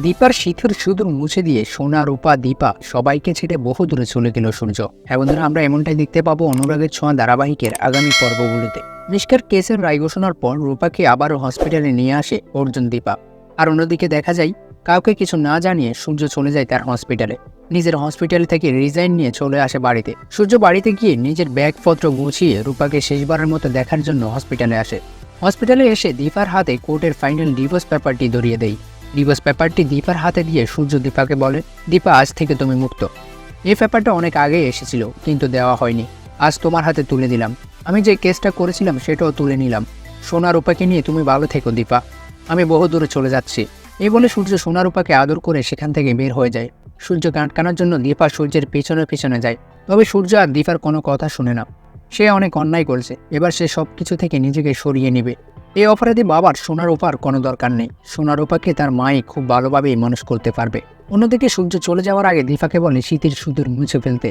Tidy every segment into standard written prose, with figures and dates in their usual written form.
দীপার শীতের সুদূর মুছে দিয়ে সোনা রূপা দীপা সবাইকে ছেড়ে বহু দূরে চলে গেল সূর্য। হ্যাঁ বন্ধুরা, আমরা এমনটাই দেখতে পাবো অনুরাগের ছোঁয়া ধারাবাহিকের আগামী পর্বগুলিতে। মিষ্কার কেসের রায় ঘোষণার পর রূপাকে আবারও হসপিটালে নিয়ে আসে অর্জুন দীপা। আর অন্যদিকে দেখা যায় কাউকে কিছু না জানিয়ে সূর্য চলে যায় তার হসপিটালে। নিজের হসপিটাল থেকে রিজাইন নিয়ে চলে আসে বাড়িতে। সূর্য বাড়িতে গিয়ে নিজের ব্যাগপত্র গুছিয়ে রূপাকে শেষবারের মতো দেখার জন্য হসপিটালে আসে। হসপিটালে এসে দীপার হাতে কোর্টের ফাইনাল ডিভোর্স পেপারটি ধরিয়ে দেয়। ডিভোর্স পেপারটি দীপার হাতে দিয়ে সূর্য দীপাকে বলে, দীপা আজ থেকে তুমি মুক্ত। এই পেপারটা অনেক আগে এসেছিল কিন্তু দেওয়া হয়নি, আজ তোমার হাতে তুলে দিলাম। আমি যে কেসটা করেছিলাম সেটাও তুলে নিলাম। সোনা রূপাকে নিয়ে তুমি ভালো থেকো দীপা, আমি বহু দূরে চলে যাচ্ছি। এই বলে সূর্য সোনা রূপাকে আদর করে সেখান থেকে বের হয়ে যায়। সূর্যকে আটকানোর জন্য দীপা সূর্যের পেছনে পেছনে যায়, তবে সূর্য আর দীপার কোনো কথা শুনে না। সে অনেক অন্যায় করেছে, এবার সে সব কিছু থেকে নিজেকে সরিয়ে নেবে। এই অপরাধী বাবার সোনা রূপার কোনো দরকার নেই। সোনা রূপাকে তার মাই খুব ভালোভাবেই মানুষ করতে পারবে। অন্যদিকে সূর্য চলে যাওয়ার আগে দীপাকে বলে শীতের সুদূর মুছে ফেলতে।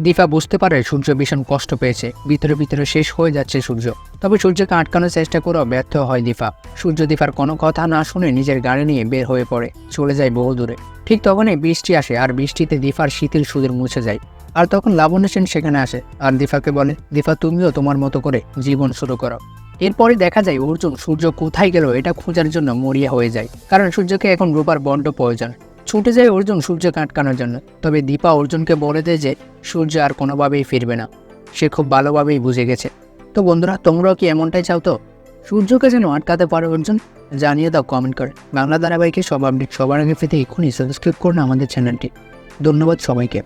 দীপা বুঝতে পারে সূর্য ভীষণ কষ্ট পেয়েছে, ভিতরে ভিতরে শেষ হয়ে যাচ্ছে সূর্য। তবে সূর্যকে আটকানোর চেষ্টা করেও ব্যর্থ হয় দীপা। সূর্য দীপার কোনো কথা না শুনে নিজের গাড়ি নিয়ে বের হয়ে পড়ে, চলে যায় বহু দূরে। ঠিক তখনই বৃষ্টি আসে আর বৃষ্টিতে দীপার শীতের সুদূর মুছে যায়। আর তখন লাবণ্য সেন সেখানে আসে আর দীপাকে বলে, দীপা তুমিও তোমার মতো করে জীবন শুরু করো। এরপরে দেখা যায় অর্জুন সূর্য কোথায় গেল এটা খোঁজার জন্য মরিয়া হয়ে যায়, কারণ সূর্যকে এখন রূপার বড্ড প্রয়োজন। ছুটে যায় অর্জুন সূর্যকে আটকানোর জন্য। তবে দীপা অর্জুনকে বলে দেয় যে সূর্য আর কোনোভাবেই ফিরবে না, সে খুব ভালোভাবেই বুঝে গেছে। তো বন্ধুরা, তোমরাও কি এমনটাই চাও? তো সূর্যকে যেন আটকাতে পারো অর্জুন, জানিয়ে দাও কমেন্ট করে। বাংলা ধারাবাহিকে সব আপডেট সবার আগে পেতে এক্ষুনি সাবস্ক্রাইব করুন আমাদের চ্যানেলটি। ধন্যবাদ সবাইকে।